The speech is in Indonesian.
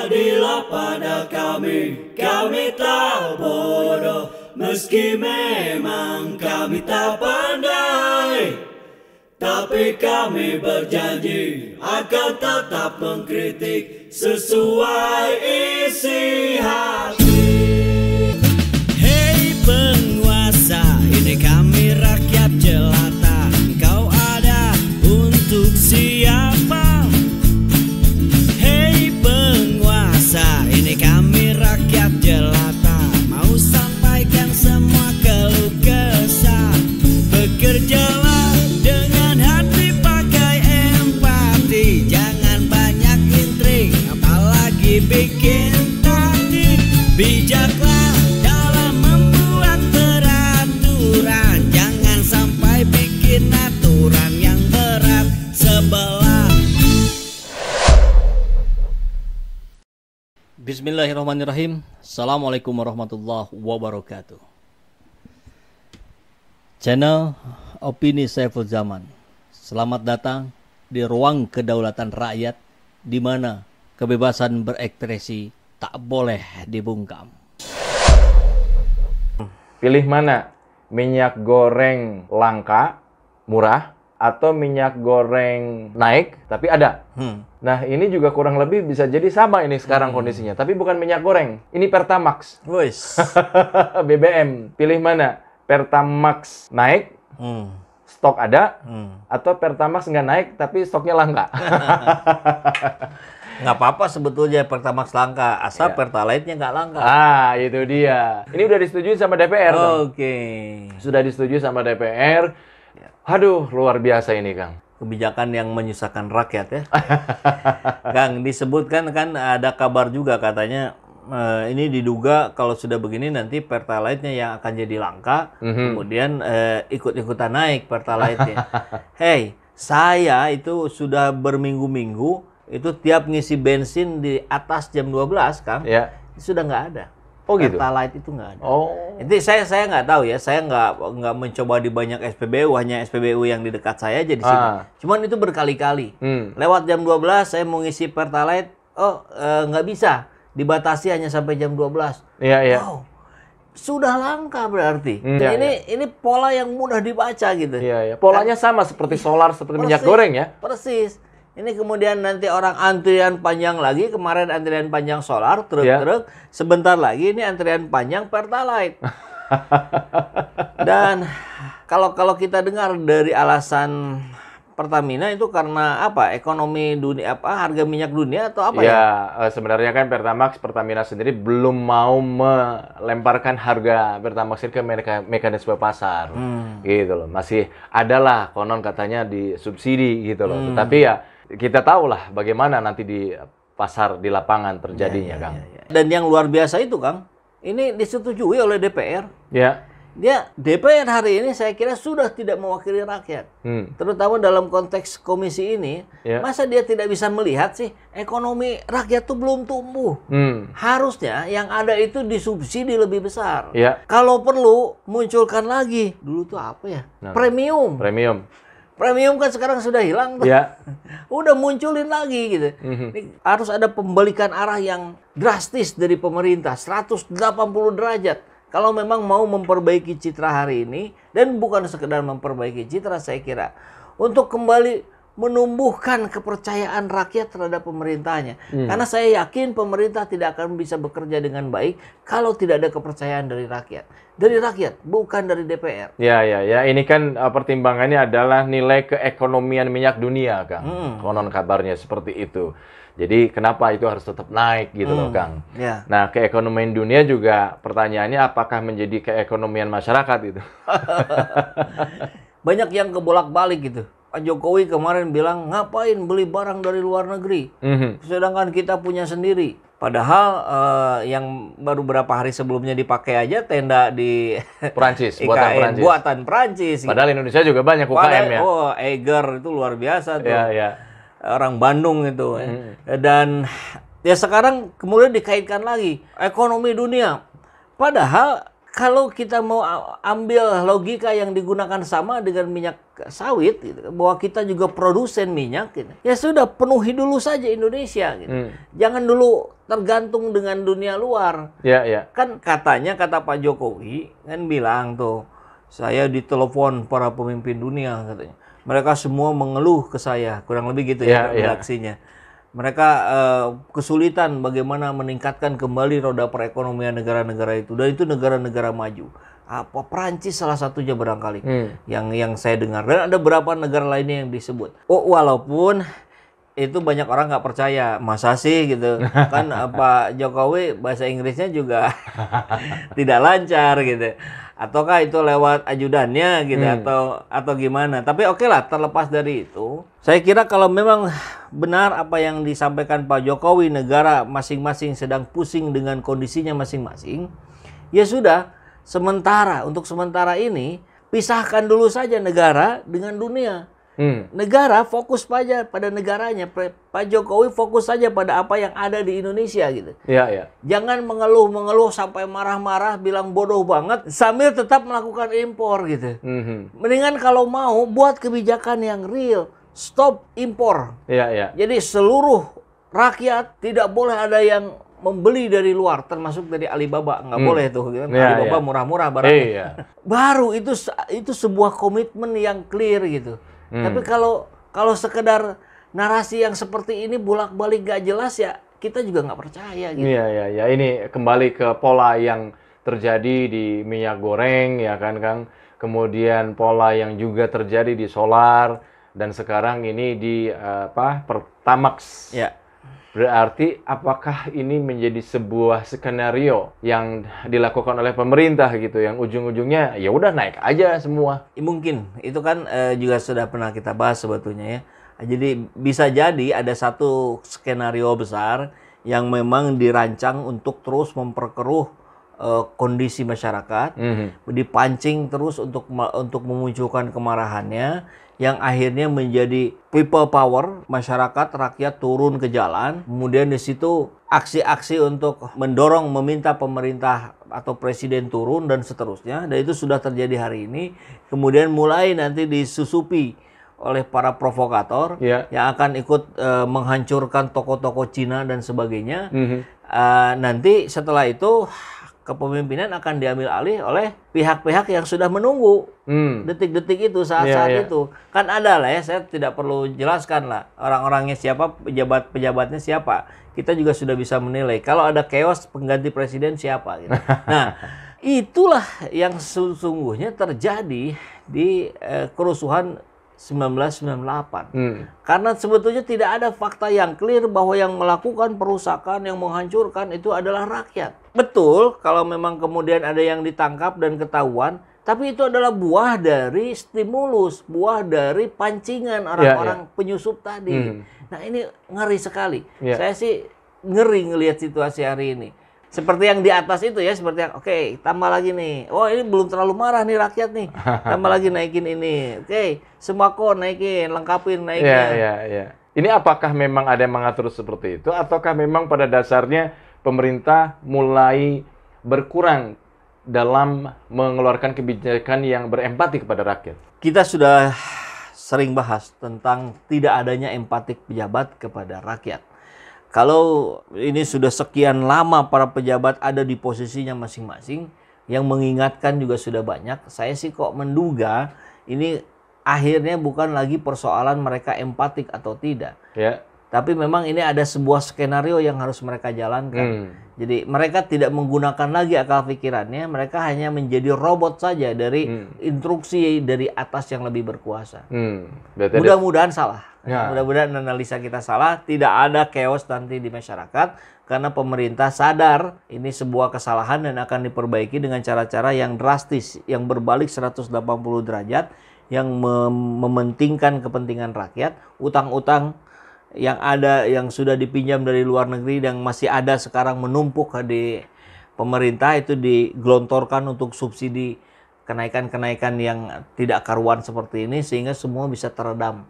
Adillah pada kami tak bodoh, meski memang kami tak pandai, tapi kami berjanji akan tetap mengkritik sesuai isi hati. Hei penguasa, ini kami rakyat jelata. Engkau ada untuk siapa? Hei penguasa, ini kami rakyat jelata. Mau sampaikan semua keluh kesah. Bekerjalah dengan hati, pakai empati. Jangan banyak intrik, apalagi bikin taktik. Bijaklah dalam membuat peraturan. Jangan sampai bikin aturan yang berat sebelah. Bismillahirrahmanirrahim. Assalamualaikum warahmatullahi wabarakatuh. Channel Opini Saiful Zaman. Selamat datang di ruang kedaulatan rakyat, di mana kebebasan berekspresi tak boleh dibungkam. Pilih mana? Minyak goreng langka, murah, atau minyak goreng naik, tapi ada. Nah, ini juga kurang lebih bisa jadi sama ini sekarang kondisinya. Tapi bukan minyak goreng, ini Pertamax. Wis. BBM. Pilih mana? Pertamax naik, stok ada, atau Pertamax nggak naik, tapi stoknya langka. Nggak apa-apa sebetulnya Pertamax langka, asal Pertalite-nya nggak langka. Ah, itu dia. Ini udah disetujui sama DPR. Oke. Sudah disetujui sama DPR. Aduh, luar biasa ini, Kang. Kebijakan yang menyusahkan rakyat ya. Kang, disebutkan kan ada kabar juga katanya ini diduga kalau sudah begini nanti Pertalite-nya yang akan jadi langka, kemudian ikut-ikutan naik Pertalite-nya. Hey, saya itu sudah berminggu-minggu itu tiap ngisi bensin di atas jam 12, Kang, sudah nggak ada. Oh gitu? Pertalite itu nggak ada. Oh. Itu saya nggak tahu ya. Saya nggak mencoba di banyak SPBU, hanya SPBU yang di dekat saya aja di sini. Cuman itu berkali-kali. Lewat jam 12 saya mau ngisi Pertalite, nggak bisa. Dibatasi hanya sampai jam 12. Iya. Wow. Sudah langka berarti. Ini pola yang mudah dibaca gitu. Iya. Polanya sama seperti solar, seperti minyak goreng ya? Persis. Ini kemudian nanti orang antrian panjang lagi. Kemarin antrian panjang solar, truk-truk. Sebentar lagi ini antrian panjang Pertalite. Dan kalau kita dengar dari alasan Pertamina itu karena apa? Ekonomi dunia, harga minyak dunia atau apa ya? Sebenarnya kan Pertamina sendiri belum mau melemparkan harga Pertamax ke mekanisme pasar. Gitu loh. Masih adalah konon katanya disubsidi gitu loh. Tetapi ya kita tahu lah bagaimana nanti di pasar, di lapangan terjadinya, Kang. Dan yang luar biasa itu, Kang, ini disetujui oleh DPR. DPR hari ini saya kira sudah tidak mewakili rakyat. Terutama dalam konteks komisi ini. Masa dia tidak bisa melihat sih ekonomi rakyat itu belum tumbuh. Harusnya yang ada itu disubsidi lebih besar. Kalau perlu munculkan lagi. Dulu tuh apa ya? Premium kan sekarang sudah hilang. Udah munculin lagi gitu. Harus ada pembalikan arah yang drastis dari pemerintah. 180 derajat. Kalau memang mau memperbaiki citra hari ini. Dan bukan sekedar memperbaiki citra, saya kira. Untuk kembali menumbuhkan kepercayaan rakyat terhadap pemerintahnya. Karena saya yakin pemerintah tidak akan bisa bekerja dengan baik kalau tidak ada kepercayaan dari rakyat. Dari rakyat, bukan dari DPR. Ya. Ini kan pertimbangannya adalah nilai keekonomian minyak dunia, Kang. Konon kabarnya seperti itu. Jadi kenapa itu harus tetap naik gitu loh, Kang. Nah, keekonomian dunia juga pertanyaannya apakah menjadi keekonomian masyarakat itu. Banyak yang kebolak-balik gitu. Pak Jokowi kemarin bilang ngapain beli barang dari luar negeri, sedangkan kita punya sendiri. Padahal yang baru beberapa hari sebelumnya dipakai aja tenda di Perancis, buatan Perancis. Padahal Indonesia juga banyak UKM ya. Oh, Eiger itu luar biasa tuh. Orang Bandung itu. Dan ya sekarang kemudian dikaitkan lagi ekonomi dunia. Padahal kalau kita mau ambil logika yang digunakan sama dengan minyak sawit, gitu, bahwa kita juga produsen minyak, gitu, ya sudah penuhi dulu saja Indonesia. Gitu. Jangan dulu tergantung dengan dunia luar. Kan katanya, kata Pak Jokowi, kan bilang tuh, saya ditelepon para pemimpin dunia, katanya. Mereka semua mengeluh ke saya, kurang lebih gitu ya reaksinya. Mereka kesulitan bagaimana meningkatkan kembali roda perekonomian negara-negara itu, dan itu negara-negara maju. Apa Prancis salah satunya barangkali yang saya dengar, dan ada beberapa negara lainnya yang disebut. Walaupun itu banyak orang nggak percaya, masa sih gitu kan, Pak Jokowi bahasa Inggrisnya juga tidak lancar gitu. Ataukah itu lewat ajudannya gitu, atau gimana. Tapi oke lah, terlepas dari itu, saya kira kalau memang benar apa yang disampaikan Pak Jokowi, negara masing-masing sedang pusing dengan kondisinya masing-masing, ya sudah, untuk sementara ini, pisahkan dulu saja negara dengan dunia. Negara fokus pada negaranya. Pak Jokowi fokus saja pada apa yang ada di Indonesia gitu. Jangan mengeluh sampai marah-marah, bilang bodoh banget sambil tetap melakukan impor gitu. Mendingan kalau mau buat kebijakan yang real, stop impor. Jadi seluruh rakyat tidak boleh ada yang membeli dari luar, termasuk dari Alibaba, nggak boleh tuh, kan? Alibaba murah-murah barangnya. Baru itu sebuah komitmen yang clear gitu. Tapi kalau sekedar narasi yang seperti ini bolak-balik gak jelas, ya kita juga nggak percaya gitu. Ini kembali ke pola yang terjadi di minyak goreng, ya kan, Kang. Kemudian pola yang juga terjadi di solar, dan sekarang ini di Pertamax. Berarti apakah ini menjadi sebuah skenario yang dilakukan oleh pemerintah gitu, yang ujung-ujungnya ya udah naik aja semua? Mungkin itu kan juga sudah pernah kita bahas sebetulnya ya. Jadi bisa jadi ada satu skenario besar yang memang dirancang untuk terus memperkeruh kondisi masyarakat, dipancing terus untuk memunculkan kemarahannya, yang akhirnya menjadi people power, masyarakat, rakyat turun ke jalan. Kemudian di situ aksi-aksi untuk mendorong, meminta pemerintah atau presiden turun dan seterusnya. Dan itu sudah terjadi hari ini. Kemudian mulai nanti disusupi oleh para provokator yang akan ikut menghancurkan toko-toko Cina dan sebagainya. Nanti setelah itu kepemimpinan akan diambil alih oleh pihak-pihak yang sudah menunggu detik-detik itu, saat-saat itu. Kan ada lah ya, saya tidak perlu jelaskan lah orang-orangnya siapa, pejabat-pejabatnya siapa. Kita juga sudah bisa menilai. Kalau ada chaos, pengganti presiden siapa gitu. Nah, itulah yang sesungguhnya terjadi di kerusuhan 1998. Karena sebetulnya tidak ada fakta yang clear bahwa yang melakukan perusakan, yang menghancurkan itu adalah rakyat. Betul, kalau memang kemudian ada yang ditangkap dan ketahuan, tapi itu adalah buah dari stimulus, buah dari pancingan orang-orang penyusup tadi. Nah, ini ngeri sekali. Saya sih ngeri ngelihat situasi hari ini. Seperti yang di atas itu ya, seperti yang oke, tambah lagi nih. Oh, ini belum terlalu marah nih rakyat nih. Tambah lagi naikin ini. Oke, sembako naikin, lengkapin naikin. Ini apakah memang ada yang mengatur seperti itu, ataukah memang pada dasarnya pemerintah mulai berkurang dalam mengeluarkan kebijakan yang berempati kepada rakyat? Kita sudah sering bahas tentang tidak adanya empatik pejabat kepada rakyat. Kalau ini sudah sekian lama para pejabat ada di posisinya masing-masing, yang mengingatkan juga sudah banyak, saya sih kok menduga ini akhirnya bukan lagi persoalan mereka empatik atau tidak. Tapi memang ini ada sebuah skenario yang harus mereka jalankan. Jadi mereka tidak menggunakan lagi akal pikirannya, mereka hanya menjadi robot saja dari instruksi dari atas yang lebih berkuasa. Mudah-mudahan salah. Mudah-mudahan analisa kita salah, tidak ada chaos nanti di masyarakat, karena pemerintah sadar ini sebuah kesalahan dan akan diperbaiki dengan cara-cara yang drastis, yang berbalik 180 derajat, yang mementingkan kepentingan rakyat. Utang-utang yang ada, yang sudah dipinjam dari luar negeri, yang masih ada sekarang menumpuk di pemerintah, itu digelontorkan untuk subsidi kenaikan-kenaikan yang tidak karuan seperti ini, sehingga semua bisa teredam.